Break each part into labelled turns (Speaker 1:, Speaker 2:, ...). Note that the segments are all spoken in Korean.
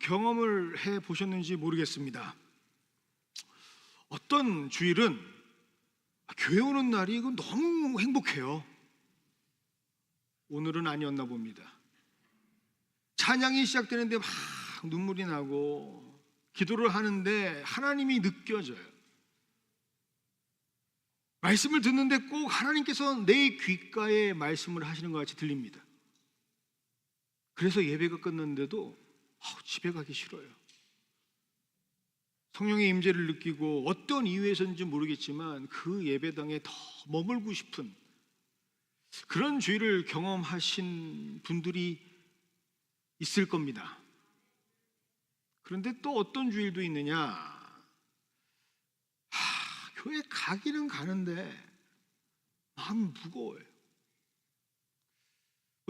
Speaker 1: 경험을 해 보셨는지 모르겠습니다. 어떤 주일은 교회 오는 날이 이거 너무 행복해요. 오늘은 아니었나 봅니다. 찬양이 시작되는데 막 눈물이 나고 기도를 하는데 하나님이 느껴져요. 말씀을 듣는데 꼭 하나님께서 내 귓가에 말씀을 하시는 것 같이 들립니다. 그래서 예배가 끝났는데도 집에 가기 싫어요. 성령의 임재를 느끼고 어떤 이유에서인지 모르겠지만 그 예배당에 더 머물고 싶은 그런 주일을 경험하신 분들이 있을 겁니다. 그런데 또 어떤 주일도 있느냐? 교회 가기는 가는데 마음이 무거워요.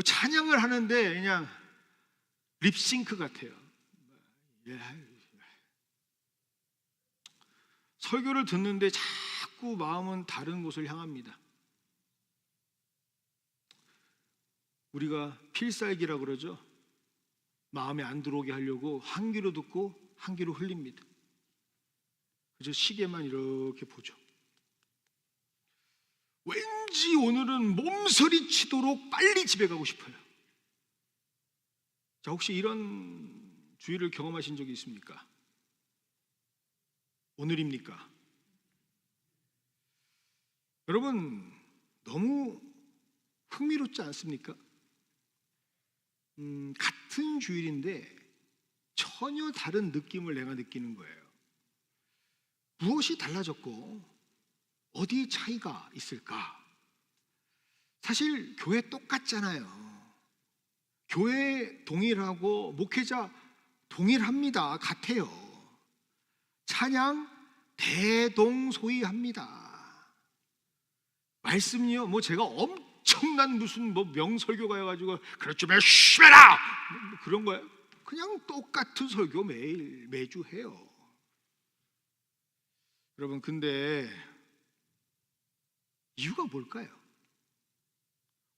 Speaker 1: 찬양을 하는데 그냥 립싱크 같아요. 설교를 듣는데 자꾸 마음은 다른 곳을 향합니다. 우리가 필살기라고 그러죠. 마음에 안 들어오게 하려고 한 귀로 듣고 한 귀로 흘립니다. 그저 시계만 이렇게 보죠. 왠지 오늘은 몸서리치도록 빨리 집에 가고 싶어요. 자, 혹시 이런 주의를 경험하신 적이 있습니까? 오늘입니까? 여러분, 너무 흥미롭지 않습니까? 같은 주일인데 전혀 다른 느낌을 내가 느끼는 거예요. 무엇이 달라졌고 어디 차이가 있을까? 사실 교회 똑같잖아요. 교회 동일하고 목회자 동일합니다. 같아요. 찬양 대동소이합니다. 말씀이요, 제가 엄청난 무슨 명설교가여가지고 그럴 줄 열심히 해라 그런 거예요. 그냥 똑같은 설교 매주 해요. 여러분, 근데 이유가 뭘까요?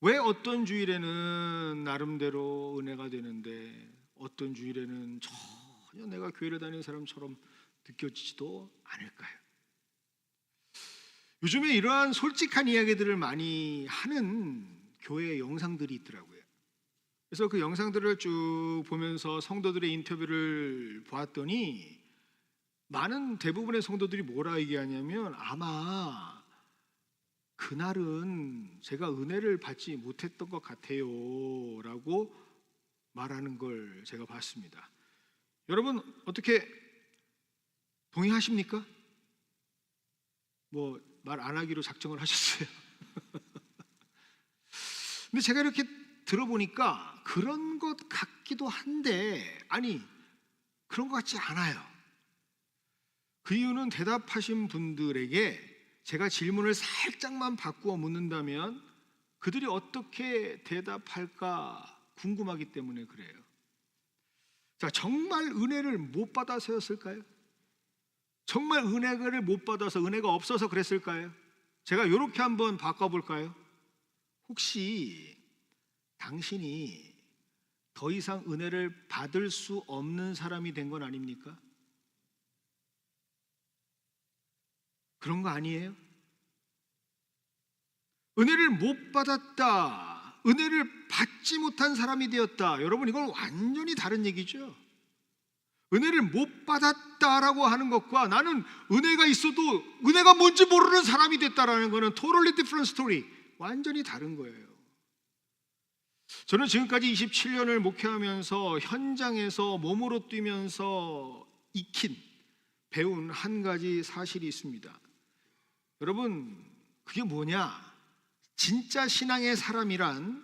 Speaker 1: 왜 어떤 주일에는 나름대로 은혜가 되는데 어떤 주일에는 전혀 내가 교회를 다니는 사람처럼 느껴지지도 않을까요? 요즘에 이러한 솔직한 이야기들을 많이 하는 교회 영상들이 있더라고요. 그래서 그 영상들을 쭉 보면서 성도들의 인터뷰를 보았더니 대부분의 성도들이 뭐라 얘기하냐면 아마 그날은 제가 은혜를 받지 못했던 것 같아요 라고 말하는 걸 제가 봤습니다. 여러분, 어떻게 동의하십니까? 말 안 하기로 작정을 하셨어요. 근데 제가 이렇게 들어보니까 그런 것 같기도 한데 그런 것 같지 않아요. 그 이유는 대답하신 분들에게 제가 질문을 살짝만 바꾸어 묻는다면 그들이 어떻게 대답할까 궁금하기 때문에 그래요. 자, 정말 은혜를 못 받아서였을까요? 정말 은혜를 못 받아서 은혜가 없어서 그랬을까요? 제가 이렇게 한번 바꿔볼까요? 혹시 당신이 더 이상 은혜를 받을 수 없는 사람이 된 건 아닙니까? 그런 거 아니에요? 은혜를 못 받았다, 은혜를 받지 못한 사람이 되었다. 여러분, 이건 완전히 다른 얘기죠. 은혜를 못 받았다라고 하는 것과 나는 은혜가 있어도 은혜가 뭔지 모르는 사람이 됐다라는 것은 totally different story. 완전히 다른 거예요. 저는 지금까지 27년을 목회하면서 현장에서 몸으로 뛰면서 배운 한 가지 사실이 있습니다. 여러분, 그게 뭐냐? 진짜 신앙의 사람이란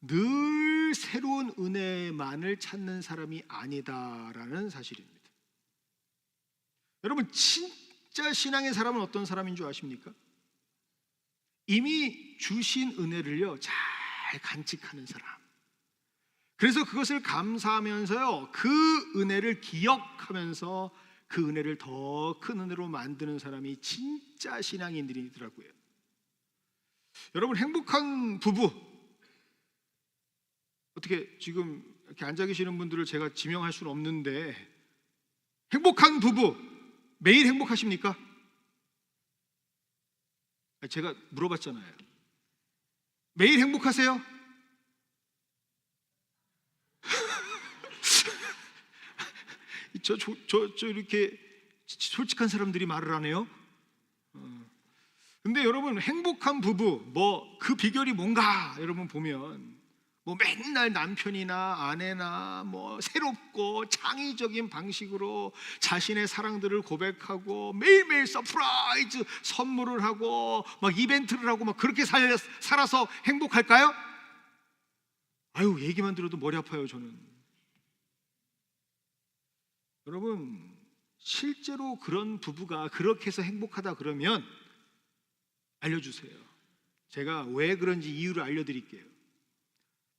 Speaker 1: 늘 새로운 은혜만을 찾는 사람이 아니다라는 사실입니다. 여러분, 진짜 신앙의 사람은 어떤 사람인 줄 아십니까? 이미 주신 은혜를요 잘 간직하는 사람. 그래서 그것을 감사하면서요 그 은혜를 기억하면서 그 은혜를 더 큰 은혜로 만드는 사람이 진짜 신앙인들이더라고요. 여러분, 행복한 부부 어떻게 지금 이렇게 앉아 계시는 분들을 제가 지명할 수는 없는데, 행복한 부부 매일 행복하십니까? 제가 물어봤잖아요. 매일 행복하세요? 저 이렇게 솔직한 사람들이 말을 하네요. 근데 여러분, 행복한 부부 뭐 그 비결이 뭔가 여러분 보면 뭐 맨날 남편이나 아내나 뭐 새롭고 창의적인 방식으로 자신의 사랑들을 고백하고 매일매일 서프라이즈 선물을 하고 막 이벤트를 하고 막 그렇게 살아서 행복할까요? 아유, 얘기만 들어도 머리 아파요 저는. 여러분, 실제로 그런 부부가 그렇게 해서 행복하다 그러면 알려주세요. 제가 왜 그런지 이유를 알려드릴게요.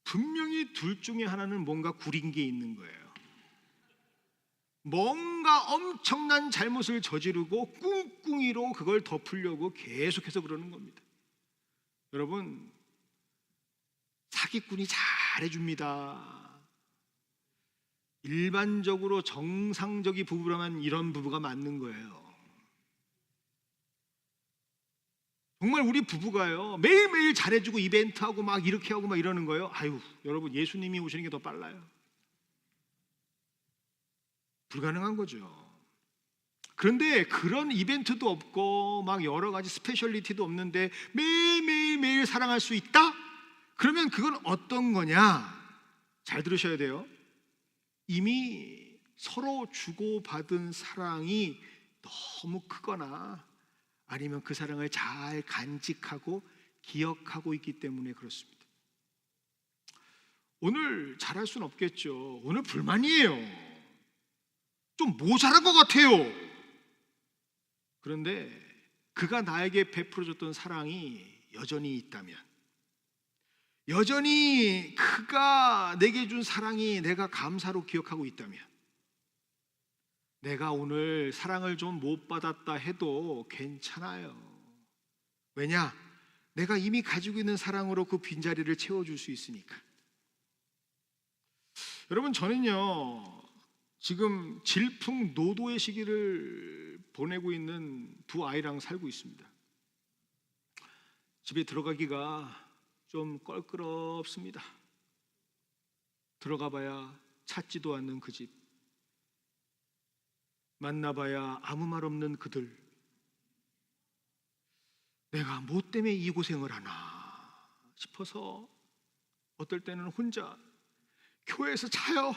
Speaker 1: 분명히 둘 중에 하나는 뭔가 구린 게 있는 거예요. 뭔가 엄청난 잘못을 저지르고 꿍꿍이로 그걸 덮으려고 계속해서 그러는 겁니다. 여러분, 사기꾼이 잘해줍니다. 일반적으로 정상적인 부부라면 이런 부부가 맞는 거예요. 정말 우리 부부가요, 매일매일 잘해주고 이벤트하고 막 이렇게 하고 막 이러는 거예요. 아유, 여러분, 예수님이 오시는 게 더 빨라요. 불가능한 거죠. 그런데 그런 이벤트도 없고 막 여러 가지 스페셜리티도 없는데 매일매일 사랑할 수 있다? 그러면 그건 어떤 거냐? 잘 들으셔야 돼요. 이미 서로 주고받은 사랑이 너무 크거나 아니면 그 사랑을 잘 간직하고 기억하고 있기 때문에 그렇습니다. 오늘 잘할 수는 없겠죠. 오늘 불만이에요. 좀 모자란 것 같아요. 그런데 그가 나에게 베풀어줬던 사랑이 여전히 있다면, 여전히 그가 내게 준 사랑이 내가 감사로 기억하고 있다면, 내가 오늘 사랑을 좀 못 받았다 해도 괜찮아요. 왜냐? 내가 이미 가지고 있는 사랑으로 그 빈자리를 채워줄 수 있으니까. 여러분, 저는요 지금 질풍노도의 시기를 보내고 있는 두 아이랑 살고 있습니다. 집에 들어가기가 좀 껄끄럽습니다. 들어가봐야 찾지도 않는 그 집, 만나봐야 아무 말 없는 그들. 내가 뭐 때문에 이 고생을 하나 싶어서 어떨 때는 혼자 교회에서 자요.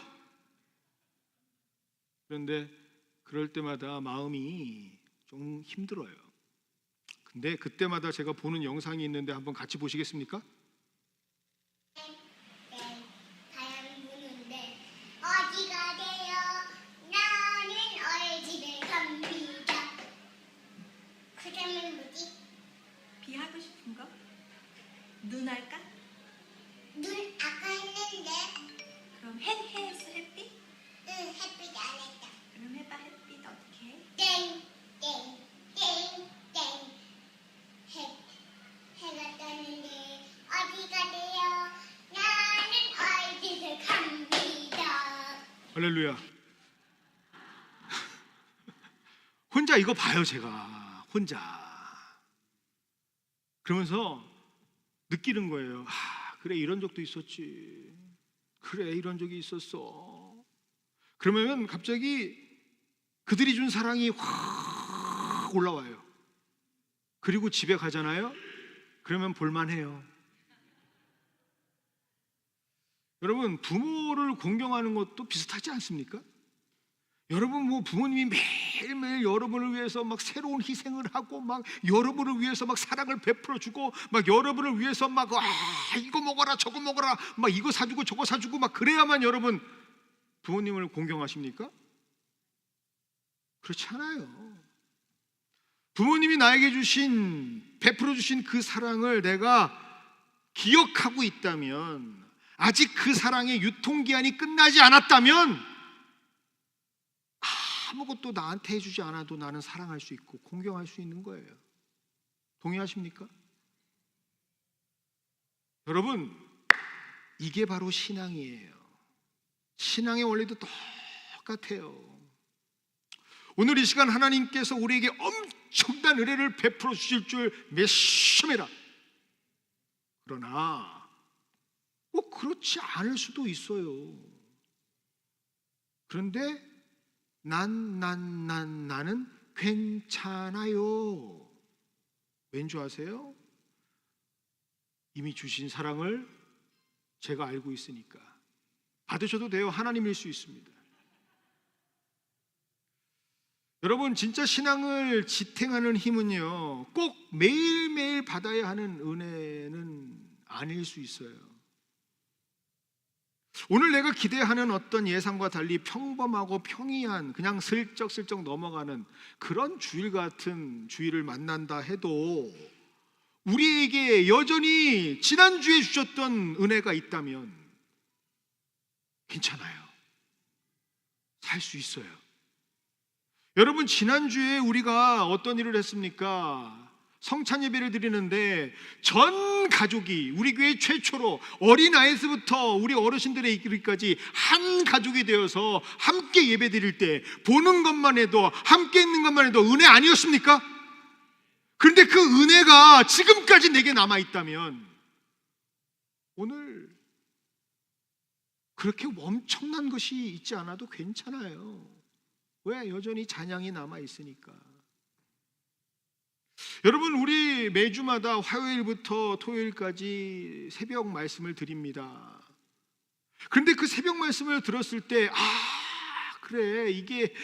Speaker 1: 그런데 그럴 때마다 마음이 좀 힘들어요. 근데 그때마다 제가 보는 영상이 있는데 한번 같이 보시겠습니까?
Speaker 2: 어디가 돼요? 나는 어의 집에 갑니다. 그 다음은 뭐지?
Speaker 3: 비 하고 싶은 거? 눈 할까?
Speaker 2: 눈 아까 했는데.
Speaker 3: 그럼 했어 햇빛?
Speaker 2: 응, 햇빛 안 했다.
Speaker 3: 그럼 해봐 햇빛 어떻게 해?
Speaker 2: 땡, 땡, 땡, 땡. 해가 떴는데 어디가 돼요? 나는 어의 집에 갑니다.
Speaker 1: 할렐루야. 혼자 이거 봐요. 제가 혼자 그러면서 느끼는 거예요. 그래, 이런 적도 있었지. 그래, 이런 적이 있었어. 그러면 갑자기 그들이 준 사랑이 확 올라와요. 그리고 집에 가잖아요. 그러면 볼만해요. 여러분, 부모를 공경하는 것도 비슷하지 않습니까? 여러분, 뭐 부모님이 매일매일 여러분을 위해서 막 새로운 희생을 하고 막 여러분을 위해서 막 사랑을 베풀어 주고 막 여러분을 위해서 막 이거 먹어라 저거 먹어라 막 이거 사주고 저거 사주고 막 그래야만 여러분 부모님을 공경하십니까? 그렇지 않아요. 부모님이 나에게 베풀어 주신 그 사랑을 내가 기억하고 있다면, 아직 그 사랑의 유통기한이 끝나지 않았다면 아무것도 나한테 해주지 않아도 나는 사랑할 수 있고 공경할 수 있는 거예요. 동의하십니까? 여러분, 이게 바로 신앙이에요. 신앙의 원리도 똑같아요. 오늘 이 시간 하나님께서 우리에게 엄청난 은혜를 베풀어 주실 줄 메시메라. 그러나 그렇지 않을 수도 있어요. 그런데 나는 괜찮아요. 왠 줄 아세요? 이미 주신 사랑을 제가 알고 있으니까 받으셔도 돼요. 하나님일 수 있습니다. 여러분, 진짜 신앙을 지탱하는 힘은요, 꼭 매일매일 받아야 하는 은혜는 아닐 수 있어요. 오늘 내가 기대하는 어떤 예상과 달리 평범하고 평이한, 그냥 슬쩍슬쩍 넘어가는 그런 주일 같은 주일을 만난다 해도 우리에게 여전히 지난주에 주셨던 은혜가 있다면 괜찮아요. 살 수 있어요. 여러분, 지난주에 우리가 어떤 일을 했습니까? 성찬 예배를 드리는데 전 가족이, 우리 교회 최초로 어린아이에서부터 우리 어르신들에 이르기까지 한 가족이 되어서 함께 예배 드릴 때 보는 것만 해도, 함께 있는 것만 해도 은혜 아니었습니까? 그런데 그 은혜가 지금까지 내게 남아있다면 오늘 그렇게 엄청난 것이 있지 않아도 괜찮아요. 왜? 여전히 찬양이 남아있으니까. 여러분, 우리 매주마다 화요일부터 토요일까지 새벽 말씀을 드립니다. 그런데 그 새벽 말씀을 들었을 때 그래, 이게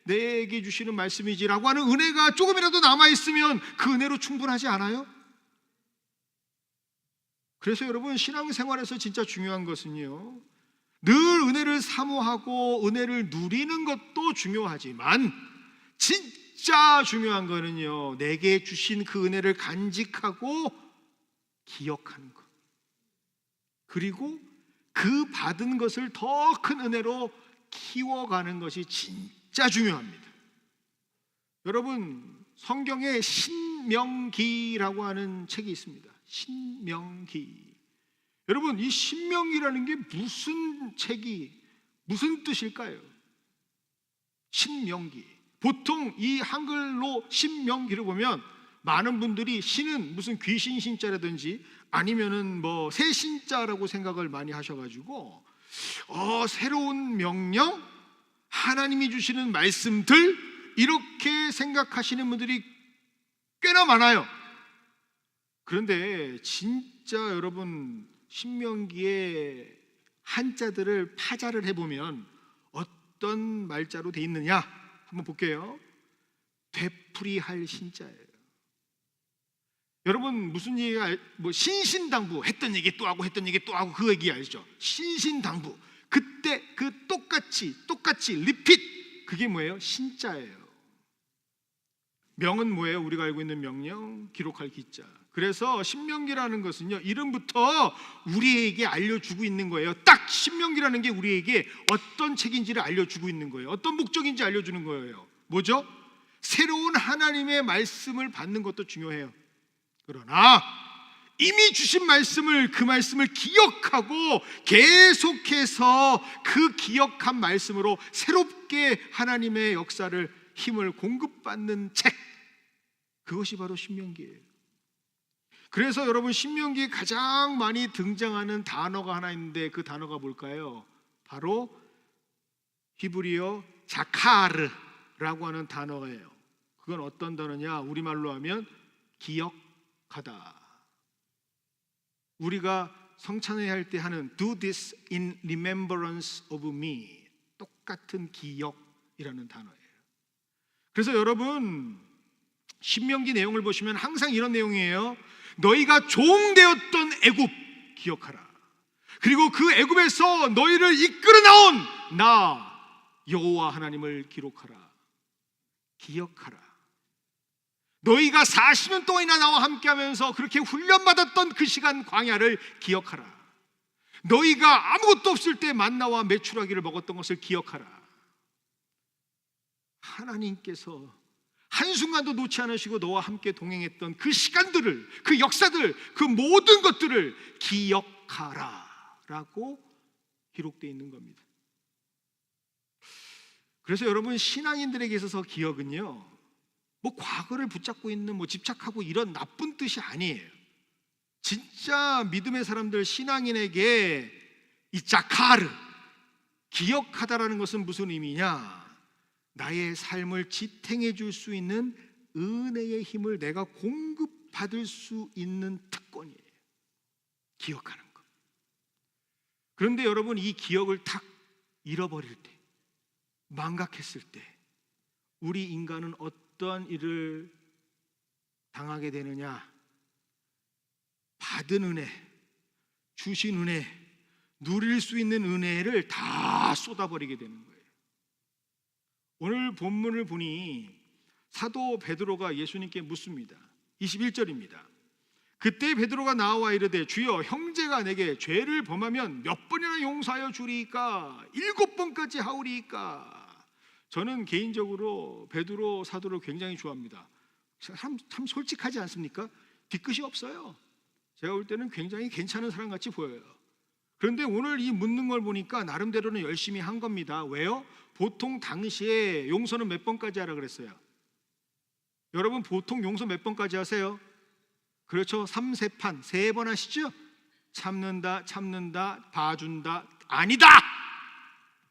Speaker 1: 내게 주시는 말씀이지라고 하는 은혜가 조금이라도 남아있으면 그 은혜로 충분하지 않아요? 그래서 여러분, 신앙생활에서 진짜 중요한 것은요, 늘 은혜를 사모하고 은혜를 누리는 것도 중요하지만 진짜 중요한 거는요, 내게 주신 그 은혜를 간직하고 기억하는 것, 그리고 그 받은 것을 더 큰 은혜로 키워가는 것이 진짜 중요합니다. 여러분, 성경에 신명기라고 하는 책이 있습니다. 신명기. 여러분, 이 신명기라는 게 무슨 책이, 무슨 뜻일까요? 신명기. 보통 이 한글로 신명기를 보면 많은 분들이 신은 무슨 귀신 신자라든지 아니면은 뭐 새신자라고 생각을 많이 하셔가지고 새로운 명령, 하나님이 주시는 말씀들, 이렇게 생각하시는 분들이 꽤나 많아요. 그런데 진짜 여러분, 신명기의 한자들을 파자를 해보면 어떤 말자로 돼 있느냐 한번 볼게요. 되풀이할 신자예요. 여러분, 무슨 얘기가, 뭐 신신당부, 했던 얘기 또 하고 했던 얘기 또 하고, 그 얘기 알죠? 신신당부. 그때 그 똑같이 리핏, 그게 뭐예요? 신자예요. 명은 뭐예요? 우리가 알고 있는 명령, 기록할 기자. 그래서 신명기라는 것은요, 이름부터 우리에게 알려주고 있는 거예요. 딱 신명기라는 게 우리에게 어떤 책인지를 알려주고 있는 거예요. 어떤 목적인지 알려주는 거예요. 뭐죠? 새로운 하나님의 말씀을 받는 것도 중요해요. 그러나 이미 주신 말씀을, 그 말씀을 기억하고 계속해서 그 기억한 말씀으로 새롭게 하나님의 역사를, 힘을 공급받는 책, 그것이 바로 신명기예요. 그래서 여러분, 신명기에 가장 많이 등장하는 단어가 하나 있는데 그 단어가 뭘까요? 바로 히브리어 자카르라고 하는 단어예요. 그건 어떤 단어냐? 우리말로 하면 기억하다. 우리가 성찬회 할 때 하는 Do this in remembrance of me, 똑같은 기억이라는 단어예요. 그래서 여러분, 신명기 내용을 보시면 항상 이런 내용이에요. 너희가 종되었던 애굽 기억하라. 그리고 그 애굽에서 너희를 이끌어 나온 나 여호와 하나님을 기록하라. 기억하라. 너희가 40년 동안이나 나와 함께하면서 그렇게 훈련받았던 그 시간 광야를 기억하라. 너희가 아무것도 없을 때 만나와 메추라기를 먹었던 것을 기억하라. 하나님께서 한순간도 놓지 않으시고 너와 함께 동행했던 그 시간들을, 그 역사들, 그 모든 것들을 기억하라 라고 기록되어 있는 겁니다. 그래서 여러분, 신앙인들에게 있어서 기억은요, 뭐 과거를 붙잡고 있는, 뭐 집착하고 이런 나쁜 뜻이 아니에요. 진짜 믿음의 사람들, 신앙인에게 이 자카르, 기억하다라는 것은 무슨 의미냐? 나의 삶을 지탱해 줄 수 있는 은혜의 힘을 내가 공급받을 수 있는 특권이에요. 기억하는 것. 그런데 여러분, 이 기억을 탁 잃어버릴 때, 망각했을 때 우리 인간은 어떠한 일을 당하게 되느냐? 받은 은혜, 주신 은혜, 누릴 수 있는 은혜를 다 쏟아버리게 되는 거예요. 오늘 본문을 보니 사도 베드로가 예수님께 묻습니다. 21절입니다. 그때 베드로가 나와 이르되 주여, 형제가 내게 죄를 범하면 몇 번이나 용서하여 주리이까? 7번까지 하오리이까? 저는 개인적으로 베드로 사도를 굉장히 좋아합니다. 참 솔직하지 않습니까? 뒤끝이 없어요. 제가 볼 때는 굉장히 괜찮은 사람 같이 보여요. 그런데 오늘 이 묻는 걸 보니까 나름대로는 열심히 한 겁니다. 왜요? 보통 당시에 용서는 몇 번까지 하라 그랬어요? 여러분, 보통 용서 몇 번까지 하세요? 그렇죠. 3세판 3번 하시죠? 참는다, 참는다, 봐준다, 아니다.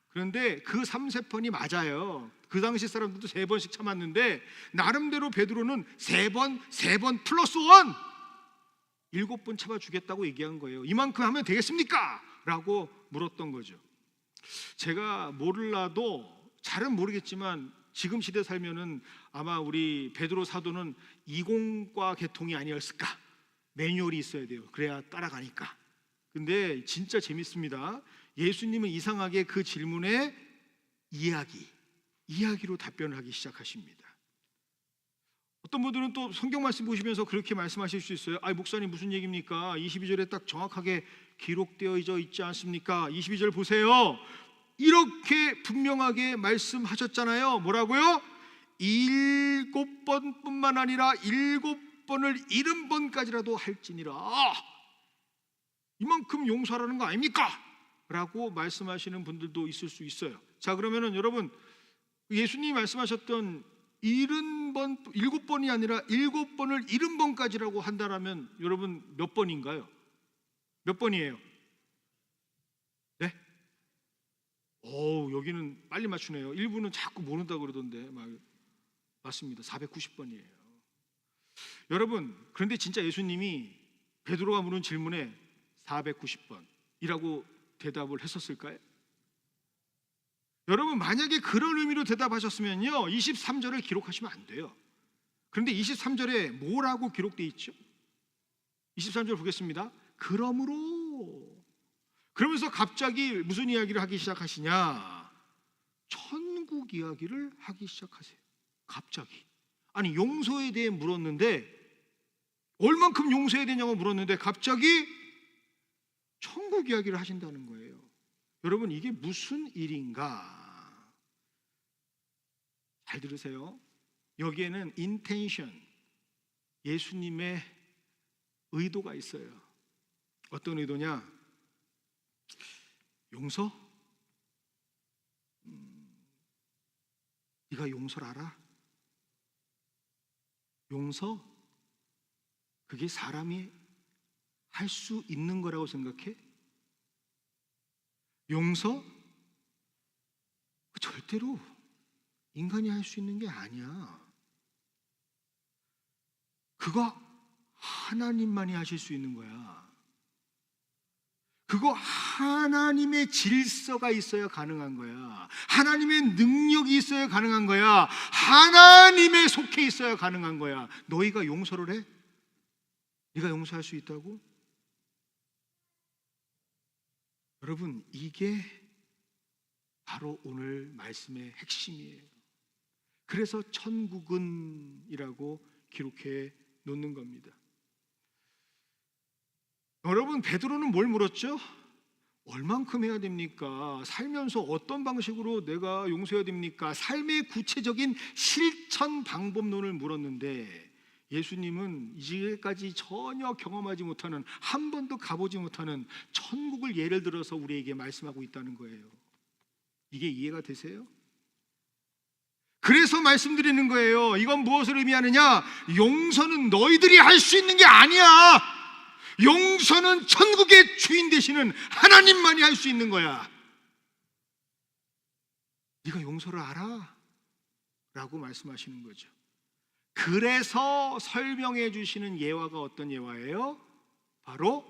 Speaker 1: 그런데 그 3세판이 맞아요. 그 당시 사람들도 3번씩 참았는데 나름대로 베드로는 3번 플러스 1, 7번 참아주겠다고 얘기한 거예요. 이만큼 하면 되겠습니까? 라고 물었던 거죠. 제가 몰라도, 잘은 모르겠지만 지금 시대 살면은 아마 우리 베드로 사도는 20과 계통이 아니었을까? 매뉴얼이 있어야 돼요. 그래야 따라가니까. 근데 진짜 재밌습니다. 예수님은 이상하게 그 질문에 이야기로 답변을 하기 시작하십니다. 어떤 분들은 또 성경 말씀 보시면서 그렇게 말씀하실 수 있어요. 목사님 무슨 얘기입니까? 22절에 딱 정확하게 기록되어 있지 않습니까? 22절 보세요. 이렇게 분명하게 말씀하셨잖아요. 뭐라고요? 7번뿐만 아니라 7번을 70번까지라도 할지니라. 이만큼 용서하라는 거 아닙니까? 라고 말씀하시는 분들도 있을 수 있어요. 자, 그러면은 여러분, 예수님이 말씀하셨던 7번이 아니라 7번을 70번까지라고 한다라면 여러분 몇 번인가요? 몇 번이에요? 네? 여기는 빨리 맞추네요. 일부는 자꾸 모른다고 그러던데. 맞습니다. 490번이에요. 여러분, 그런데 진짜 예수님이 베드로가 물은 질문에 490번이라고 대답을 했었을까요? 여러분, 만약에 그런 의미로 대답하셨으면요 23절을 기록하시면 안 돼요. 그런데 23절에 뭐라고 기록되어 있죠? 23절 보겠습니다. 그러면서 갑자기 무슨 이야기를 하기 시작하시냐? 천국 이야기를 하기 시작하세요. 갑자기. 아니, 용서에 대해 물었는데, 얼만큼 용서해야 되냐고 물었는데 갑자기 천국 이야기를 하신다는 거예요. 여러분, 이게 무슨 일인가? 잘 들으세요. 여기에는 인텐션, 예수님의 의도가 있어요. 어떤 의도냐? 용서? 네가 용서를 알아? 용서? 그게 사람이 할 수 있는 거라고 생각해? 용서? 절대로 인간이 할 수 있는 게 아니야. 그거 하나님만이 하실 수 있는 거야. 그거 하나님의 질서가 있어야 가능한 거야. 하나님의 능력이 있어야 가능한 거야. 하나님의 속해 있어야 가능한 거야. 너희가 용서를 해? 네가 용서할 수 있다고? 여러분, 이게 바로 오늘 말씀의 핵심이에요. 그래서 천국은 이라고 기록해 놓는 겁니다. 여러분, 베드로는 뭘 물었죠? 얼만큼 해야 됩니까? 살면서 어떤 방식으로 내가 용서해야 됩니까? 삶의 구체적인 실천 방법론을 물었는데 예수님은 이제까지 전혀 경험하지 못하는, 한 번도 가보지 못하는 천국을 예를 들어서 우리에게 말씀하고 있다는 거예요. 이게 이해가 되세요? 그래서 말씀드리는 거예요. 이건 무엇을 의미하느냐? 용서는 너희들이 할 수 있는 게 아니야. 용서는 천국의 주인 되시는 하나님만이 할 수 있는 거야. 네가 용서를 알아? 라고 말씀하시는 거죠. 그래서 설명해 주시는 예화가 어떤 예화예요? 바로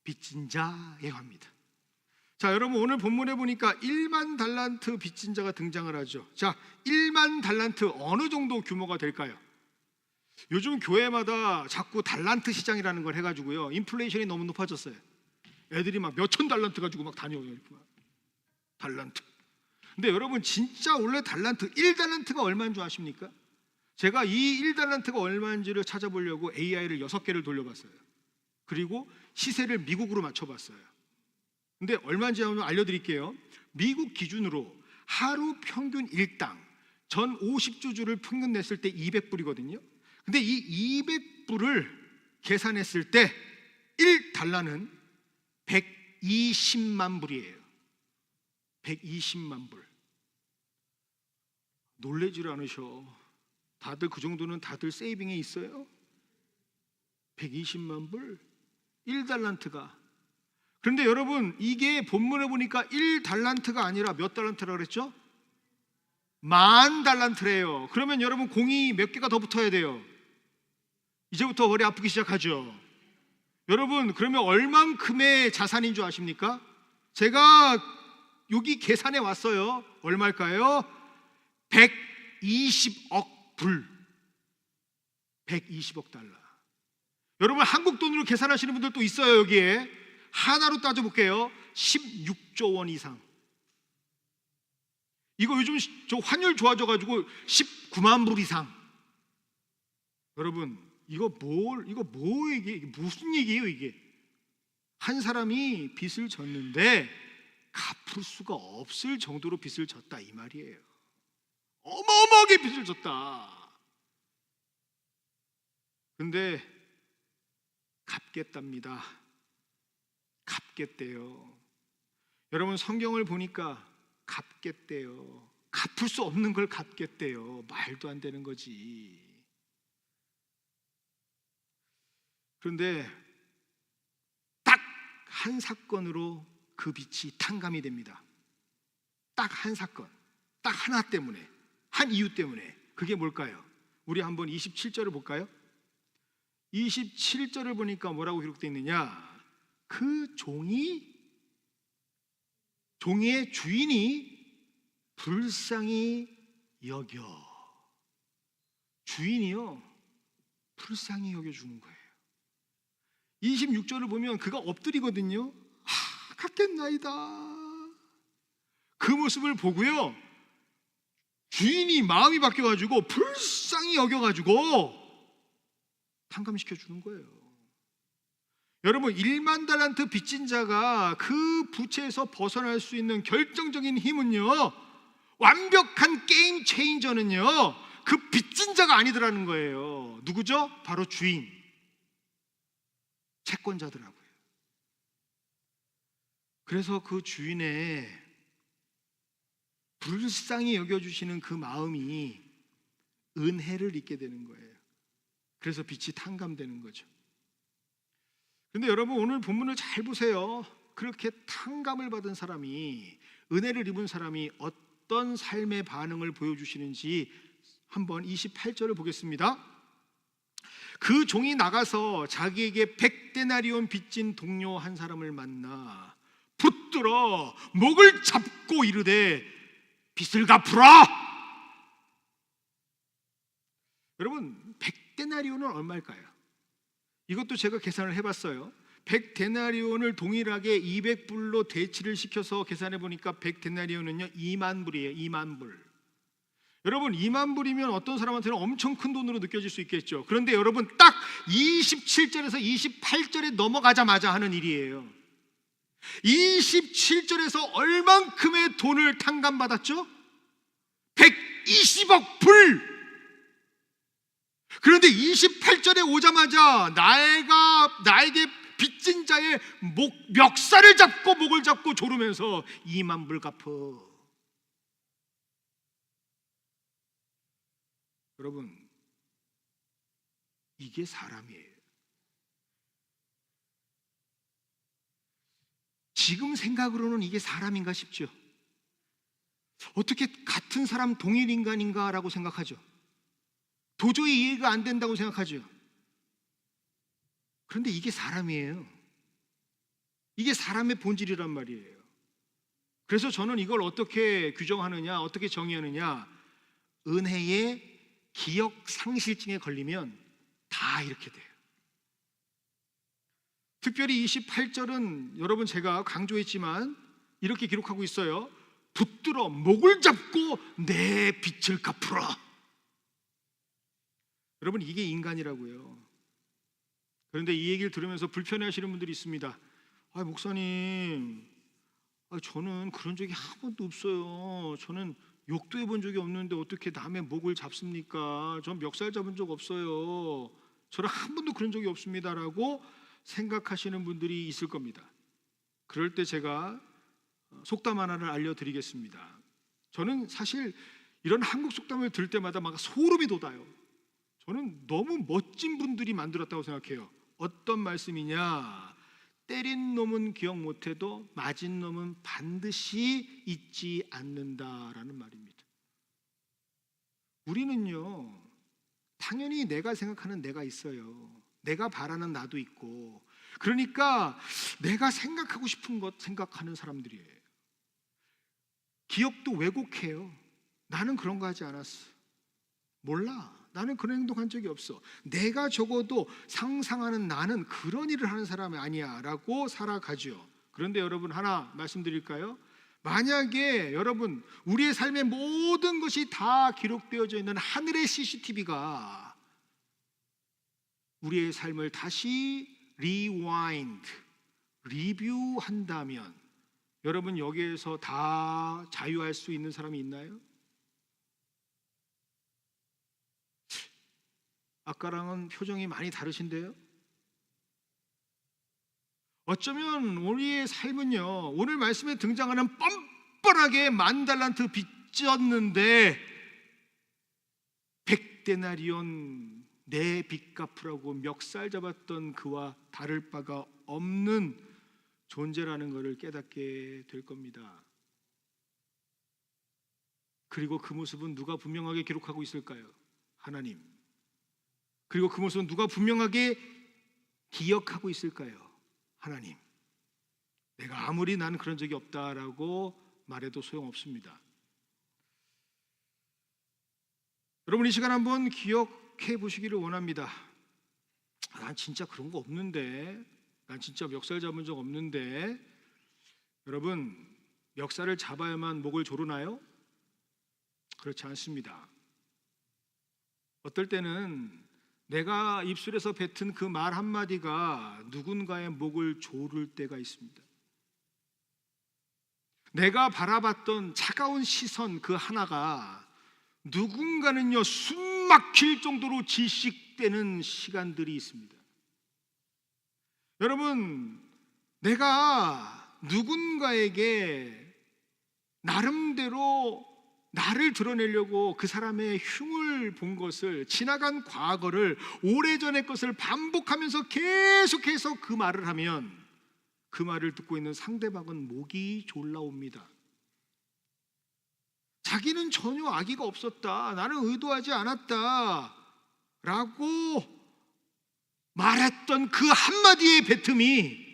Speaker 1: 빚진 자 예화입니다. 자, 여러분 오늘 본문에 보니까 1만 달란트 빚진 자가 등장을 하죠. 자, 1만 달란트 어느 정도 규모가 될까요? 요즘 교회마다 자꾸 달란트 시장이라는 걸 해가지고요, 인플레이션이 너무 높아졌어요. 애들이 막 몇천 달란트 가지고 막 다녀요. 달란트. 근데 여러분 진짜 원래 달란트 1달란트가 얼마인 줄 아십니까? 제가 이 1달란트가 얼마인지를 찾아보려고 AI를 6개를 돌려봤어요. 그리고 시세를 미국으로 맞춰봤어요. 근데 얼마인지 한번 알려드릴게요. 미국 기준으로 하루 평균 일당 전 50주주를 평균 냈을 때 200불이거든요. 근데 이 200불을 계산했을 때 1달러는 120만 불이에요. 120만 불. 놀래질 않으셔. 다들 그 정도는 다들 세이빙에 있어요? 120만 불? 1달란트가. 그런데 여러분 이게 본문에 보니까 1달란트가 아니라 몇 달란트라고 그랬죠? 10,000달란트래요. 그러면 여러분 공이 몇 개가 더 붙어야 돼요? 이제부터 머리 아프기 시작하죠. 여러분 그러면 얼만큼의 자산인 줄 아십니까? 제가 여기 계산해 왔어요. 얼마일까요? 120억 불. 120억 달러. 여러분 한국 돈으로 계산하시는 분들도 있어요. 여기에 하나로 따져볼게요. 16조 원 이상. 이거 요즘 저 환율 좋아져가지고 19만 불 이상. 여러분 이거 이게 무슨 얘기예요? 이게 한 사람이 빚을 졌는데 갚을 수가 없을 정도로 빚을 졌다 이 말이에요. 어마어마하게 빚을 졌다. 근데 갚겠답니다. 갚겠대요. 여러분 성경을 보니까 갚겠대요. 갚을 수 없는 걸 갚겠대요. 말도 안 되는 거지. 그런데 딱 한 사건으로 그 빚이 탕감이 됩니다. 딱 한 사건, 딱 하나 때문에, 한 이유 때문에. 그게 뭘까요? 우리 한번 27절을 볼까요? 27절을 보니까 뭐라고 기록되어 있느냐? 그 종의 주인이 불쌍히 여겨. 주인이요 불쌍히 여겨주는 거예요. 26절을 보면 그가 엎드리거든요. 갚겠나이다. 그 모습을 보고요 주인이 마음이 바뀌어가지고 불쌍히 여겨가지고 탕감시켜 주는 거예요. 여러분 1만 달란트 빚진 자가 그 부채에서 벗어날 수 있는 결정적인 힘은요, 완벽한 게임 체인저는요 그 빚진 자가 아니더라는 거예요. 누구죠? 바로 주인, 채권자더라고요. 그래서 그 주인의 불쌍히 여겨주시는 그 마음이 은혜를 입게 되는 거예요. 그래서 빚이 탕감되는 거죠. 그런데 여러분 오늘 본문을 잘 보세요. 그렇게 탕감을 받은 사람이, 은혜를 입은 사람이 어떤 삶의 반응을 보여주시는지 한번 28절을 보겠습니다. 그 종이 나가서 자기에게 100데나리온 빚진 동료 한 사람을 만나 붙들어 목을 잡고 이르되 빚을 갚으라. 여러분 100데나리온은 얼마일까요? 이것도 제가 계산을 해봤어요. 100데나리온을 동일하게 200불로 대치를 시켜서 계산해 보니까 100데나리온은요 2만 불이에요. 2만 불. 여러분 2만 불이면 어떤 사람한테는 엄청 큰 돈으로 느껴질 수 있겠죠. 그런데 여러분 딱 27절에서 28절에 넘어가자마자 하는 일이에요. 27절에서 얼만큼의 돈을 탕감받았죠? 120억 불. 그런데 28절에 오자마자 나에게 빚진 자의 멱살을 잡고 목을 잡고 조르면서 2만 불 갚어. 여러분, 이게 사람이에요. 지금 생각으로는 이게 사람인가 싶죠. 어떻게 같은 사람 동일 인간인가라고 생각하죠. 도저히 이해가 안 된다고 생각하죠. 그런데 이게 사람이에요. 이게 사람의 본질이란 말이에요. 그래서 저는 이걸 어떻게 규정하느냐, 어떻게 정의하느냐, 은혜의 기억 상실증에 걸리면 다 이렇게 돼요. 특별히 28절은 여러분 제가 강조했지만 이렇게 기록하고 있어요. 붙들어 목을 잡고 내 빚을 갚으라. 여러분, 이게 인간이라고요. 그런데 이 얘기를 들으면서 불편해하시는 분들이 있습니다. 목사님, 저는 그런 적이 한 번도 없어요. 저는 욕도 해본 적이 없는데 어떻게 남의 목을 잡습니까? 전 멱살 잡은 적 없어요. 저는 한 번도 그런 적이 없습니다라고 생각하시는 분들이 있을 겁니다. 그럴 때 제가 속담 하나를 알려드리겠습니다. 저는 사실 이런 한국 속담을 들을 때마다 막 소름이 돋아요. 저는 너무 멋진 분들이 만들었다고 생각해요. 어떤 말씀이냐? 때린 놈은 기억 못해도 맞은 놈은 반드시 잊지 않는다라는 말입니다. 우리는요, 당연히 내가 생각하는 내가 있어요. 내가 바라는 나도 있고, 그러니까 내가 생각하고 싶은 것 생각하는 사람들이에요. 기억도 왜곡해요. 나는 그런 거 하지 않았어. 몰라. 나는 그런 행동한 적이 없어. 내가 적어도 상상하는 나는 그런 일을 하는 사람이 아니야 라고 살아가죠. 그런데 여러분, 하나 말씀드릴까요? 만약에 여러분, 우리의 삶의 모든 것이 다 기록되어져 있는 하늘의 CCTV가 우리의 삶을 다시 리와인드, 리뷰한다면 여러분, 여기에서 다 자유할 수 있는 사람이 있나요? 아까랑은 표정이 많이 다르신데요? 어쩌면 우리의 삶은요, 오늘 말씀에 등장하는 뻔뻔하게 10,000달란트 빚졌는데 100데나리온 내 빚 갚으라고 멱살 잡았던 그와 다를 바가 없는 존재라는 것을 깨닫게 될 겁니다. 그리고 그 모습은 누가 분명하게 기록하고 있을까요? 하나님. 그리고 그 모습은 누가 분명하게 기억하고 있을까요? 하나님. 내가 아무리 나는 그런 적이 없다라고 말해도 소용없습니다. 여러분, 이 시간 한번 기억해 보시기를 원합니다. 난 진짜 그런 거 없는데, 난 진짜 멱살 잡은 적 없는데. 여러분, 멱살을 잡아야만 목을 조르나요? 그렇지 않습니다. 어떨 때는 내가 입술에서 뱉은 그 말 한마디가 누군가의 목을 조를 때가 있습니다. 내가 바라봤던 차가운 시선 그 하나가 누군가는요, 숨 막힐 정도로 질식되는 시간들이 있습니다. 여러분, 내가 누군가에게 나름대로 나를 드러내려고 그 사람의 흉을 본 것을, 지나간 과거를, 오래전의 것을 반복하면서 계속해서 그 말을 하면 그 말을 듣고 있는 상대방은 목이 졸라옵니다. 자기는 전혀 악의가 없었다, 나는 의도하지 않았다 라고 말했던 그 한마디의 뱉음이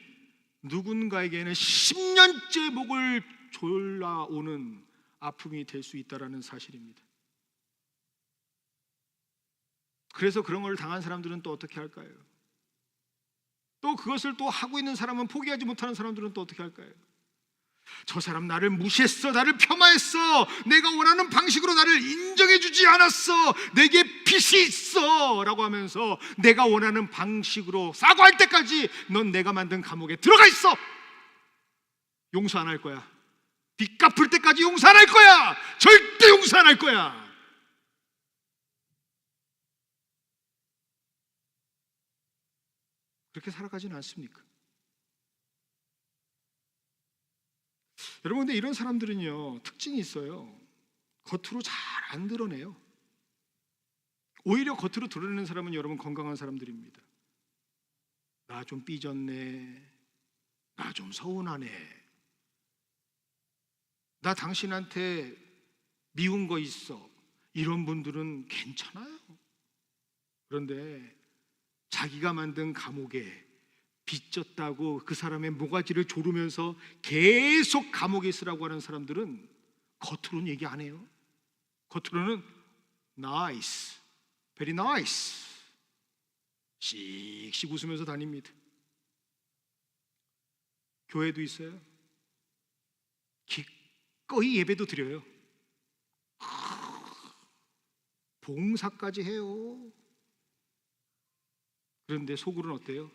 Speaker 1: 누군가에게는 10년째 목을 졸라오는 아픔이 될 수 있다는 사실입니다. 그래서 그런 걸 당한 사람들은 또 어떻게 할까요? 또 그것을 또 하고 있는 사람은, 포기하지 못하는 사람들은 또 어떻게 할까요? 저 사람 나를 무시했어, 나를 폄하했어, 내가 원하는 방식으로 나를 인정해주지 않았어, 내게 빚이 있어 라고 하면서 내가 원하는 방식으로 사과할 때까지 넌 내가 만든 감옥에 들어가 있어. 용서 안 할 거야. 빚 갚을 때까지 용서 안 할 거야. 절대 용서 안 할 거야. 그렇게 살아가지는 않습니까? 여러분, 근데 이런 사람들은요, 특징이 있어요. 겉으로 잘 안 드러내요. 오히려 겉으로 드러내는 사람은 여러분 건강한 사람들입니다. 나 좀 삐졌네, 나 좀 서운하네, 나 당신한테 미운 거 있어, 이런 분들은 괜찮아요. 그런데 자기가 만든 감옥에 빚졌다고 그 사람의 모가지를 조르면서 계속 감옥에 있으라고 하는 사람들은 겉으로는 얘기 안 해요. 겉으로는 nice, very nice, 씩씩 웃으면서 다닙니다. 교회도 있어요. 기꺼이 예배도 드려요. 봉사까지 해요. 그런데 속으로는 어때요?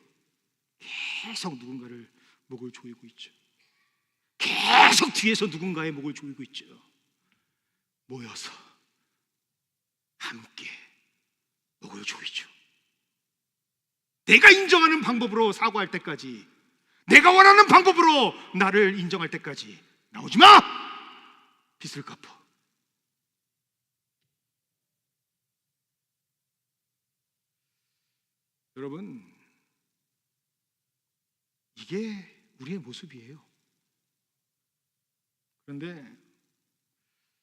Speaker 1: 계속 누군가를 목을 조이고 있죠. 계속 뒤에서 누군가의 목을 조이고 있죠. 모여서 함께 목을 조이죠. 내가 인정하는 방법으로 사과할 때까지, 내가 원하는 방법으로 나를 인정할 때까지 나오지 마! 빚을 갚아. 여러분, 이게 우리의 모습이에요. 그런데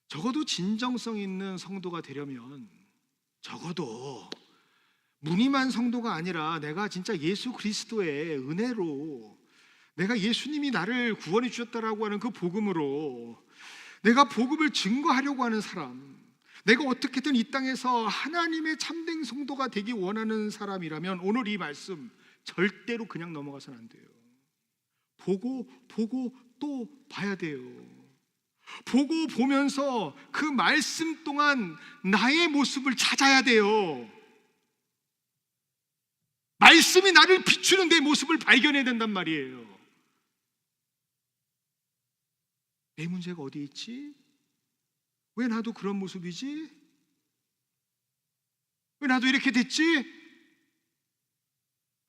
Speaker 1: 적어도 진정성 있는 성도가 되려면, 적어도 무늬만 성도가 아니라 내가 진짜 예수 그리스도의 은혜로, 내가 예수님이 나를 구원해 주셨다라고 하는 그 복음으로 내가 복음을 증거하려고 하는 사람, 내가 어떻게든 이 땅에서 하나님의 참된 성도가 되기 원하는 사람이라면 오늘 이 말씀 절대로 그냥 넘어가서는 안 돼요. 보고 또 봐야 돼요. 보고 보면서 그 말씀 동안 나의 모습을 찾아야 돼요. 말씀이 나를 비추는 내 모습을 발견해야 된단 말이에요. 내 문제가 어디에 있지? 왜 나도 그런 모습이지? 왜 나도 이렇게 됐지?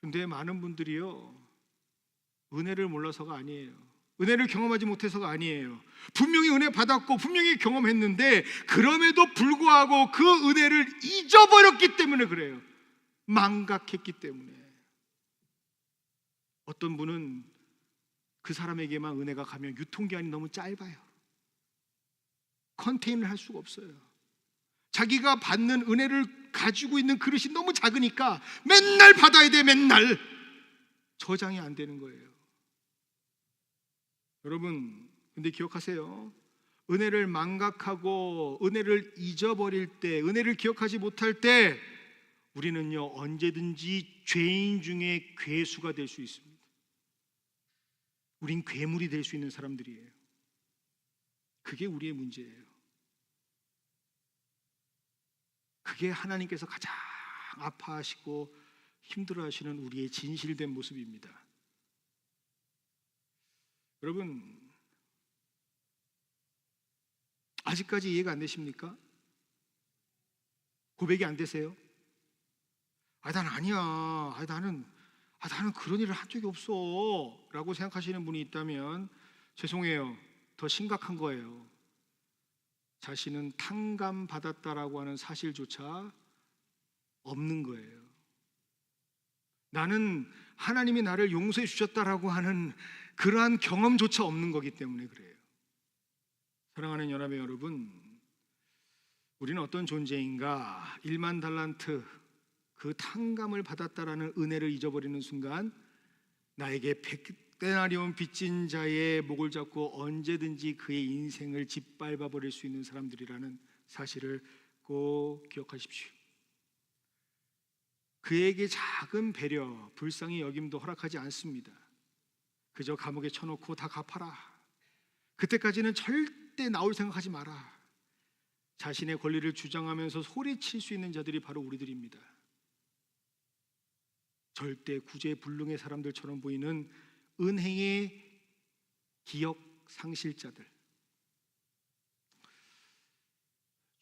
Speaker 1: 근데 많은 분들이요, 은혜를 몰라서가 아니에요. 은혜를 경험하지 못해서가 아니에요. 분명히 은혜 받았고 분명히 경험했는데 그럼에도 불구하고 그 은혜를 잊어버렸기 때문에 그래요. 망각했기 때문에. 어떤 분은 그 사람에게만 은혜가 가면 유통기한이 너무 짧아요. 컨테인을 할 수가 없어요. 자기가 받는 은혜를 가지고 있는 그릇이 너무 작으니까 맨날 받아야 돼. 맨날 저장이 안 되는 거예요. 여러분, 근데 기억하세요. 은혜를 망각하고 은혜를 잊어버릴 때, 은혜를 기억하지 못할 때 우리는요, 언제든지 죄인 중에 괴수가 될 수 있습니다. 우린 괴물이 될 수 있는 사람들이에요. 그게 우리의 문제예요. 그게 하나님께서 가장 아파하시고 힘들어하시는 우리의 진실된 모습입니다. 여러분, 아직까지 이해가 안 되십니까? 고백이 안 되세요? 난 아니야. 나는 그런 일을 한 적이 없어 라고 생각하시는 분이 있다면 죄송해요. 더 심각한 거예요. 자신은 탕감받았다라고 하는 사실조차 없는 거예요. 나는 하나님이 나를 용서해 주셨다라고 하는 그러한 경험조차 없는 거기 때문에 그래요. 사랑하는 연합의 여러분, 우리는 어떤 존재인가? 1만 달란트, 그 탕감을 받았다라는 은혜를 잊어버리는 순간 나에게 100데나리온 빚진 자의 목을 잡고 언제든지 그의 인생을 짓밟아 버릴 수 있는 사람들이라는 사실을 꼭 기억하십시오. 그에게 작은 배려, 불쌍히 여김도 허락하지 않습니다. 그저 감옥에 쳐놓고 다 갚아라. 그때까지는 절대 나올 생각하지 마라. 자신의 권리를 주장하면서 소리칠 수 있는 자들이 바로 우리들입니다. 절대 구제불능의 사람들처럼 보이는 은행의 기억 상실자들,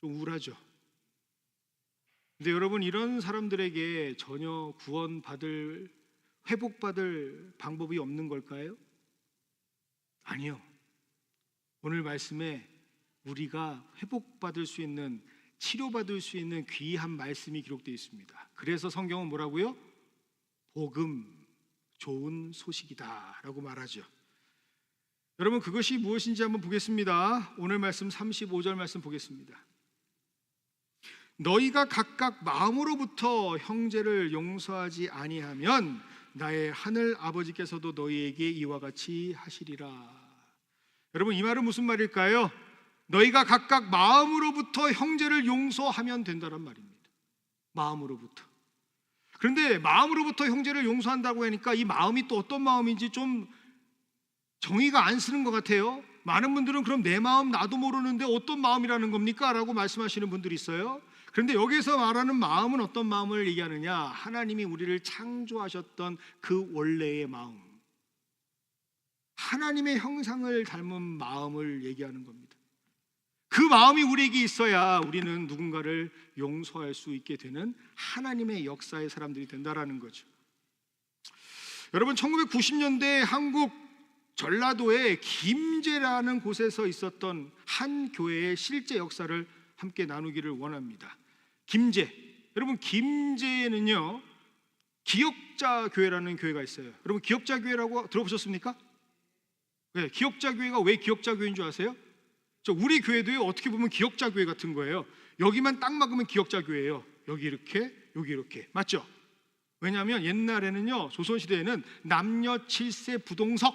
Speaker 1: 좀 우울하죠. 근데 여러분, 이런 사람들에게 전혀 구원받을, 회복받을 방법이 없는 걸까요? 아니요. 오늘 말씀에 우리가 회복받을 수 있는 치료받을 수 있는 귀한 말씀이 기록되어 있습니다. 그래서 성경은 뭐라고요? 복음, 좋은 소식이다라고 말하죠. 여러분, 그것이 무엇인지 한번 보겠습니다. 오늘 말씀 35절 말씀 보겠습니다. 너희가 각각 마음으로부터 형제를 용서하지 아니하면 나의 하늘 아버지께서도 너희에게 이와 같이 하시리라. 여러분, 이 말은 무슨 말일까요? 너희가 각각 마음으로부터 형제를 용서하면 된다는 말입니다. 마음으로부터. 그런데 마음으로부터 형제를 용서한다고 하니까 이 마음이 또 어떤 마음인지 좀 정의가 안 쓰는 것 같아요. 많은 분들은 그럼 내 마음 나도 모르는데 어떤 마음이라는 겁니까? 라고 말씀하시는 분들이 있어요. 그런데 여기서 말하는 마음은 어떤 마음을 얘기하느냐? 하나님이 우리를 창조하셨던 그 원래의 마음, 하나님의 형상을 닮은 마음을 얘기하는 겁니다. 그 마음이 우리에게 있어야 우리는 누군가를 용서할 수 있게 되는 하나님의 역사의 사람들이 된다라는 거죠. 여러분, 1990년대 한국 전라도의 김제라는 곳에서 있었던 한 교회의 실제 역사를 함께 나누기를 원합니다. 김제, 여러분, 김제에는요 기역자 교회라는 교회가 있어요. 여러분, 기역자 교회라고 들어보셨습니까? 네, 기역자 교회가 왜 기역자 교회인 줄 아세요? 우리 교회도요, 어떻게 보면 기역자 교회 같은 거예요. 여기만 딱 막으면 기역자 교회예요. 여기 이렇게, 여기 이렇게, 맞죠? 왜냐하면 옛날에는요, 조선시대에는 남녀 7세 부동석,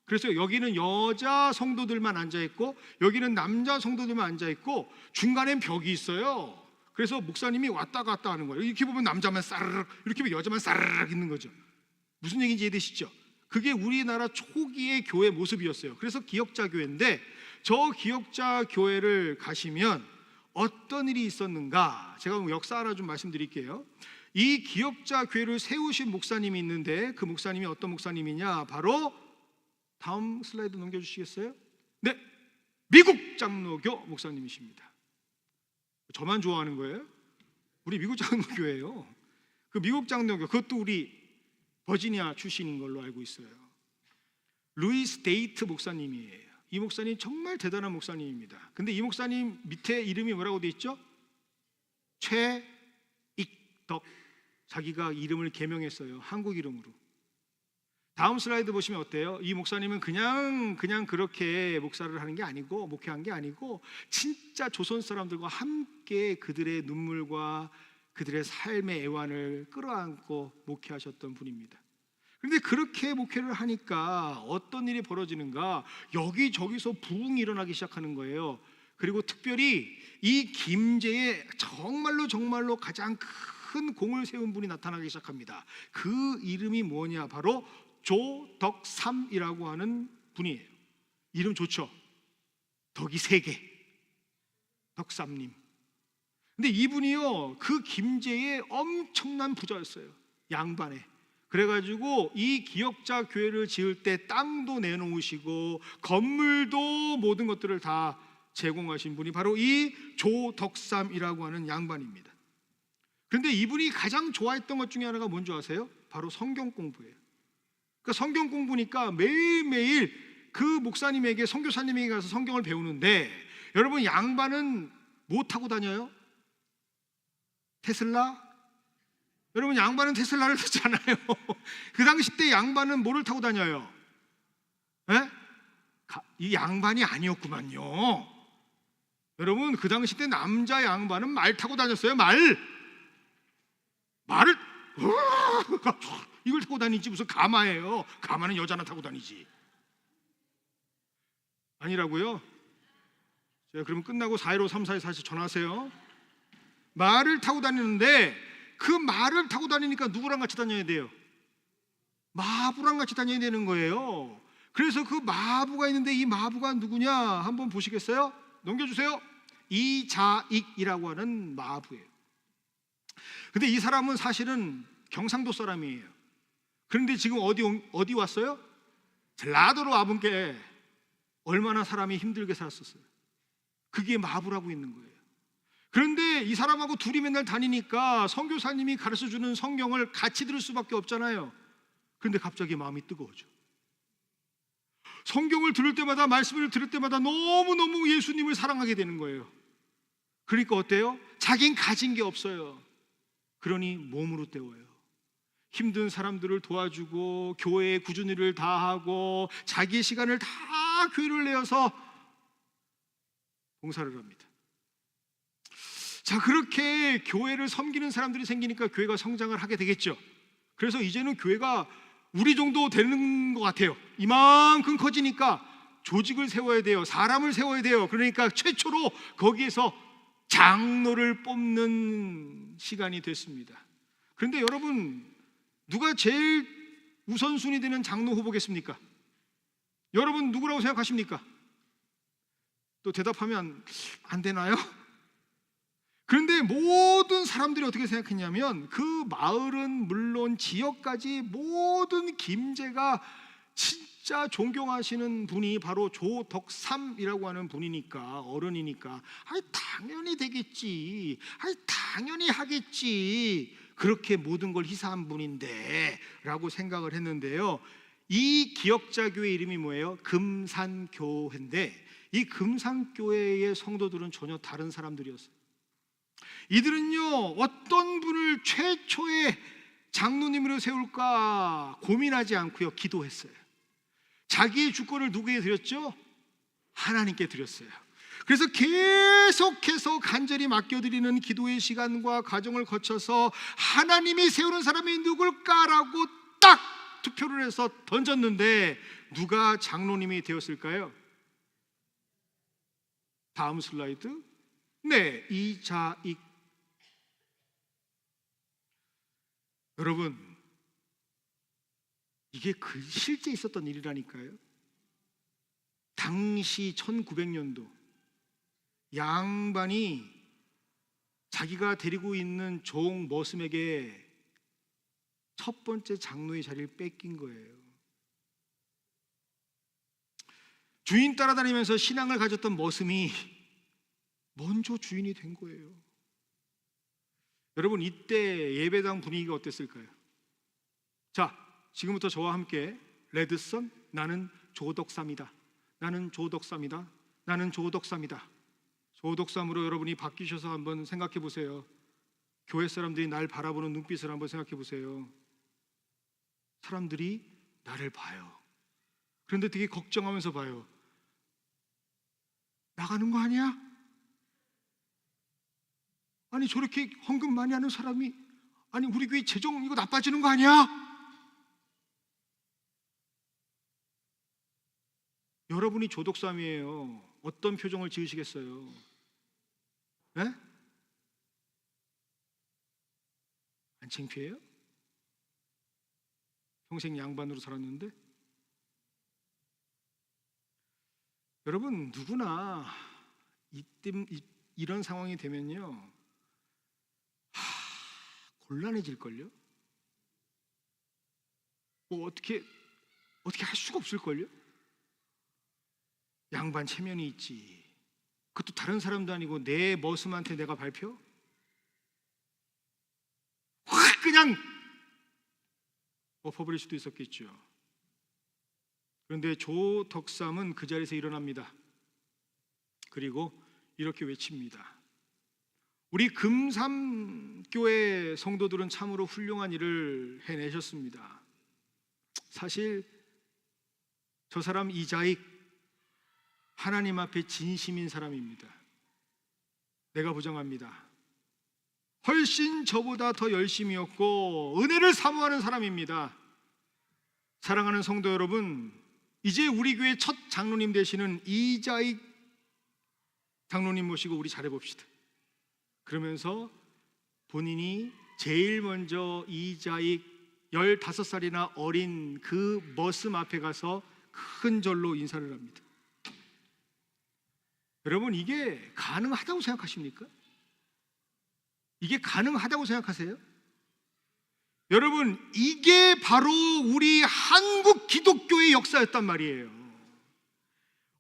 Speaker 1: 그래서 여기는 여자 성도들만 앉아있고 여기는 남자 성도들만 앉아있고 중간엔 벽이 있어요. 그래서 목사님이 왔다 갔다 하는 거예요. 이렇게 보면 남자만 싸르륵, 이렇게 보면 여자만 싸르륵 있는 거죠. 무슨 얘기인지 이해되시죠? 그게 우리나라 초기의 교회 모습이었어요. 그래서 기역자 교회인데, 저 기역자 교회를 가시면 어떤 일이 있었는가, 제가 역사 하나 좀 말씀드릴게요. 이 기역자 교회를 세우신 목사님이 있는데, 그 목사님이 어떤 목사님이냐, 바로 다음 슬라이드 넘겨주시겠어요? 네, 미국 장로교 목사님이십니다. 저만 좋아하는 거예요? 우리 미국 장로교예요. 그 미국 장로교, 그것도 우리 버지니아 출신인 걸로 알고 있어요. 루이스 데이트 목사님이에요. 이 목사님 정말 대단한 목사님입니다. 근데 이 목사님 밑에 이름이 뭐라고 돼 있죠? 최익덕. 자기가 이름을 개명했어요. 한국 이름으로. 다음 슬라이드 보시면 어때요? 이 목사님은 그냥 그렇게 목사를 하는 게 아니고, 목회한 게 아니고, 진짜 조선 사람들과 함께 그들의 눈물과 그들의 삶의 애환을 끌어안고 목회하셨던 분입니다. 그런데 그렇게 목회를 하니까 어떤 일이 벌어지는가? 여기저기서 부흥이 일어나기 시작하는 거예요. 그리고 특별히 이 김제에 정말로 가장 큰 공을 세운 분이 나타나기 시작합니다. 그 이름이 뭐냐? 바로 조덕삼이라고 하는 분이에요. 이름 좋죠? 덕이 3개, 덕삼님. 근데 이분이요, 그 김제의 엄청난 부자였어요. 양반에. 그래가지고 이 기역자 교회를 지을 때 땅도 내놓으시고 건물도 모든 것들을 다 제공하신 분이 바로 이 조덕삼이라고 하는 양반입니다. 그런데 이분이 가장 좋아했던 것 중에 하나가 뭔지 아세요? 바로 성경 공부예요. 그러니까 성경 공부니까 매일매일 그 목사님에게, 선교사님에게 가서 성경을 배우는데, 여러분, 양반은 뭐 타고 다녀요? 테슬라? 여러분, 양반은 테슬라를 타잖아요. 그 당시 때 양반은 뭐를 타고 다녀요? 에? 이 양반이 아니었구만요. 여러분, 그 당시 때 남자 양반은 말 타고 다녔어요. 말을 이걸 타고 다니지 무슨 가마예요. 가마는 여자나 타고 다니지. 아니라고요? 제가 그러면 끝나고 415-3444 전화하세요. 말을 타고 다니는데, 그 말을 타고 다니니까 누구랑 같이 다녀야 돼요? 마부랑 같이 다녀야 되는 거예요. 그래서 그 마부가 있는데, 이 마부가 누구냐 한번 보시겠어요? 넘겨주세요. 이자익이라고 하는 마부예요. 근데 이 사람은 사실은 경상도 사람이에요. 그런데 지금 어디 왔어요? 전라도로 와본 게 얼마나 사람이 힘들게 살았었어요. 그게 마부라고 있는 거예요. 그런데 이 사람하고 둘이 맨날 다니니까 선교사님이 가르쳐주는 성경을 같이 들을 수밖에 없잖아요. 그런데 갑자기 마음이 뜨거워져. 성경을 들을 때마다, 말씀을 들을 때마다 너무너무 예수님을 사랑하게 되는 거예요. 그러니까 어때요? 자긴 가진 게 없어요. 그러니 몸으로 때워요. 힘든 사람들을 도와주고 교회의 꾸준히 일을 다 하고 자기의 시간을 다 교회를 내어서 봉사를 합니다. 자, 그렇게 교회를 섬기는 사람들이 생기니까 교회가 성장을 하게 되겠죠. 그래서 이제는 교회가 우리 정도 되는 것 같아요. 이만큼 커지니까 조직을 세워야 돼요. 사람을 세워야 돼요. 그러니까 최초로 거기에서 장로를 뽑는 시간이 됐습니다. 그런데 여러분, 누가 제일 우선순위 되는 장로 후보겠습니까? 여러분 누구라고 생각하십니까? 또 대답하면 안 되나요? 그런데 모든 사람들이 어떻게 생각했냐면 그 마을은 물론 지역까지 모든 김제가 진짜 존경하시는 분이 바로 조덕삼이라고 하는 분이니까, 어른이니까 당연히 되겠지, 당연히 하겠지, 그렇게 모든 걸 희사한 분인데 라고 생각을 했는데요. 이 기역자교회 이름이 뭐예요? 금산교회인데 이 금산교회의 성도들은 전혀 다른 사람들이었어요. 이들은요, 어떤 분을 최초의 장로님으로 세울까 고민하지 않고요, 기도했어요. 자기의 주권을 누구에게 드렸죠? 하나님께 드렸어요. 그래서 계속해서 간절히 맡겨드리는 기도의 시간과 과정을 거쳐서 하나님이 세우는 사람이 누굴까라고 딱 투표를 해서 던졌는데 누가 장로님이 되었을까요? 다음 슬라이드. 네, 이자익. 여러분, 이게 실제 있었던 일이라니까요. 당시 1900년도 양반이 자기가 데리고 있는 종 머슴에게 첫 번째 장로의 자리를 뺏긴 거예요. 주인 따라다니면서 신앙을 가졌던 머슴이 먼저 주인이 된 거예요. 여러분, 이때 예배당 분위기가 어땠을까요? 자, 지금부터 저와 함께 레드선, 나는 조덕삼이다, 나는 조덕삼이다, 나는 조덕삼이다. 조덕삼으로 여러분이 바뀌셔서 한번 생각해 보세요. 교회 사람들이 날 바라보는 눈빛을 한번 생각해 보세요. 사람들이 나를 봐요. 그런데 되게 걱정하면서 봐요. 나가는 거 아니야? 아니, 저렇게 헌금 많이 하는 사람이, 아니 우리 교회 재정 이거 나빠지는 거 아니야? 여러분이 조덕삼이에요. 어떤 표정을 지으시겠어요? 네? 안 창피해요? 평생 양반으로 살았는데? 여러분, 누구나 이런 상황이 되면요, 곤란해질걸요? 뭐 어떻게 할 수가 없을걸요? 양반 체면이 있지, 그것도 다른 사람도 아니고 내 머슴한테 내가 발표? 확 그냥 엎어버릴 수도 있었겠죠. 그런데 조덕삼은 그 자리에서 일어납니다. 그리고 이렇게 외칩니다. 우리 금삼교회 성도들은 참으로 훌륭한 일을 해내셨습니다. 사실 저 사람 이자익, 하나님 앞에 진심인 사람입니다. 내가 보장합니다. 훨씬 저보다 더 열심이었고 은혜를 사모하는 사람입니다. 사랑하는 성도 여러분, 이제 우리 교회 첫 장로님 되시는 이자익 장로님 모시고 우리 잘해봅시다. 그러면서 본인이 제일 먼저 이자익 15살이나 어린 그 머슴 앞에 가서 큰 절로 인사를 합니다. 여러분, 이게 가능하다고 생각하십니까? 이게 가능하다고 생각하세요? 여러분, 이게 바로 우리 한국 기독교의 역사였단 말이에요.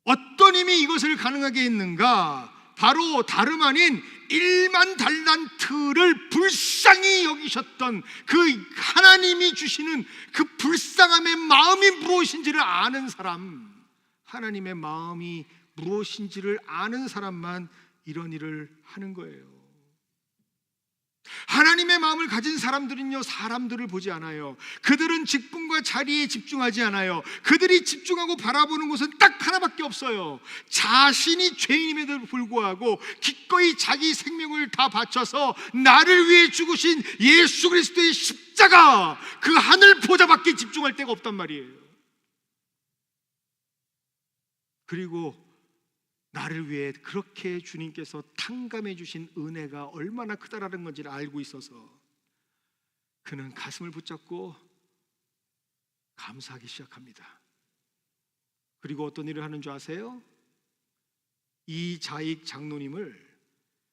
Speaker 1: 어떤 힘이 이것을 가능하게 했는가? 바로 다름 아닌 1만 달란트를 불쌍히 여기셨던 그 하나님이 주시는 그 불쌍함의 마음이 무엇인지를 아는 사람, 하나님의 마음이 무엇인지를 아는 사람만 이런 일을 하는 거예요. 하나님의 마음을 가진 사람들은요, 사람들을 보지 않아요. 그들은 직분과 자리에 집중하지 않아요. 그들이 집중하고 바라보는 곳은 딱 하나밖에 없어요. 자신이 죄인임에도 불구하고 기꺼이 자기 생명을 다 바쳐서 나를 위해 죽으신 예수 그리스도의 십자가, 그 하늘 보좌밖에 집중할 데가 없단 말이에요. 그리고 나를 위해 그렇게 주님께서 탕감해 주신 은혜가 얼마나 크다라는 건지를 알고 있어서 그는 가슴을 붙잡고 감사하기 시작합니다. 그리고 어떤 일을 하는 줄 아세요? 이 자익 장로님을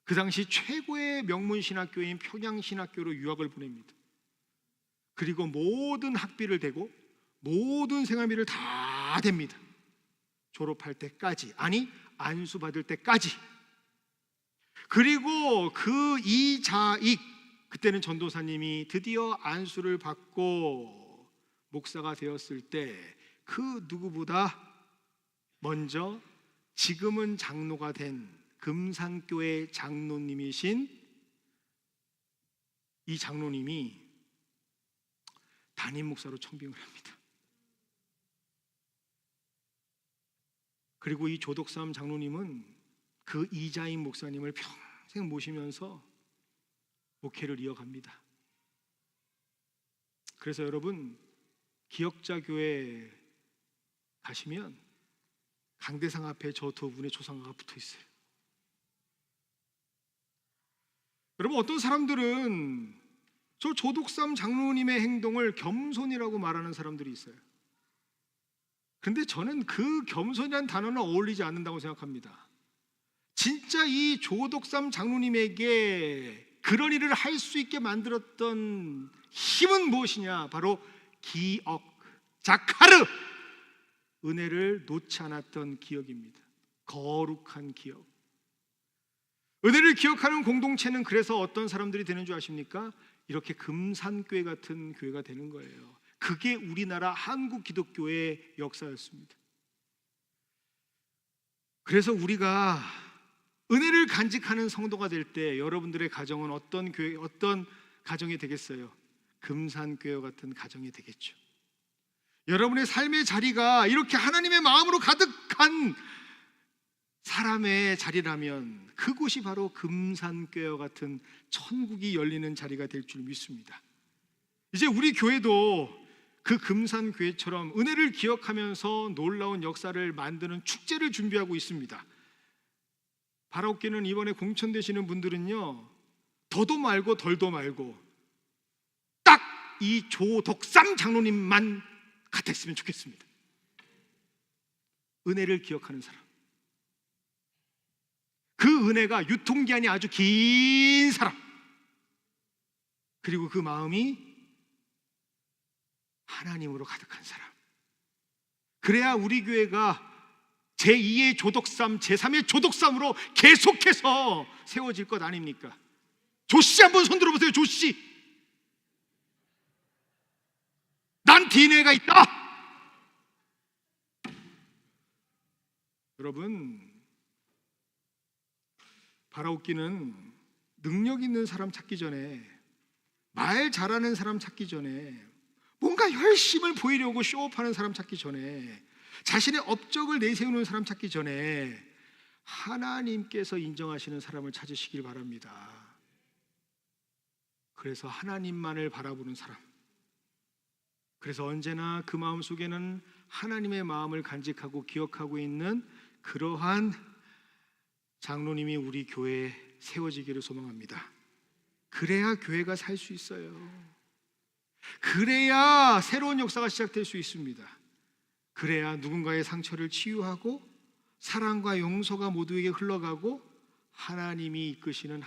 Speaker 1: 그 당시 최고의 명문신학교인 평양신학교로 유학을 보냅니다. 그리고 모든 학비를 대고 모든 생활비를 다 댑니다. 졸업할 때까지, 아니 안수 받을 때까지. 그리고 그 이자익, 그때는 전도사님이 드디어 안수를 받고 목사가 되었을 때 그 누구보다 먼저 지금은 장로가 된 금산교회 장로님이신 이 장로님이 담임 목사로 청빙을 합니다. 그리고 이 조덕삼 장로님은 그 이자인 목사님을 평생 모시면서 목회를 이어갑니다. 그래서 여러분, 기역자교회 가시면 강대상 앞에 저 두 분의 조상가가 붙어 있어요. 여러분, 어떤 사람들은 저 조덕삼 장로님의 행동을 겸손이라고 말하는 사람들이 있어요. 그런데 저는 그 겸손이라는 단어는 어울리지 않는다고 생각합니다. 진짜 이 조덕삼 장로님에게 그런 일을 할 수 있게 만들었던 힘은 무엇이냐? 바로 기억, 자카르, 은혜를 놓지 않았던 기억입니다. 거룩한 기억. 은혜를 기억하는 공동체는 그래서 어떤 사람들이 되는 줄 아십니까? 이렇게 금산교회 같은 교회가 되는 거예요. 그게 우리나라 한국 기독교의 역사였습니다. 그래서 우리가 은혜를 간직하는 성도가 될 때 여러분들의 가정은 어떤 교회, 어떤 가정이 되겠어요? 금산교회 같은 가정이 되겠죠. 여러분의 삶의 자리가 이렇게 하나님의 마음으로 가득한 사람의 자리라면 그곳이 바로 금산교회 같은 천국이 열리는 자리가 될 줄 믿습니다. 이제 우리 교회도 그 금산교회처럼 은혜를 기억하면서 놀라운 역사를 만드는 축제를 준비하고 있습니다. 바라옵기는 이번에 공천되시는 분들은요, 더도 말고 덜도 말고 딱 이 조덕삼 장로님만 같았으면 좋겠습니다. 은혜를 기억하는 사람, 그 은혜가 유통기한이 아주 긴 사람, 그리고 그 마음이 하나님으로 가득한 사람. 그래야 우리 교회가 제2의 조덕삼, 제3의 조덕삼으로 계속해서 세워질 것 아닙니까? 조씨 한번 손 들어보세요. 조씨, 난 DNA가 있다. 여러분, 바라옵기는 능력 있는 사람 찾기 전에, 말 잘하는 사람 찾기 전에, 뭔가 열심을 보이려고 쇼업하는 사람 찾기 전에, 자신의 업적을 내세우는 사람 찾기 전에 하나님께서 인정하시는 사람을 찾으시길 바랍니다. 그래서 하나님만을 바라보는 사람, 그래서 언제나 그 마음속에는 하나님의 마음을 간직하고 기억하고 있는 그러한 장로님이 우리 교회에 세워지기를 소망합니다. 그래야 교회가 살 수 있어요. 그래야 새로운 역사가 시작될 수 있습니다. 그래야 누군가의 상처를 치유하고 사랑과 용서가 모두에게 흘러가고 하나님이 이끄시는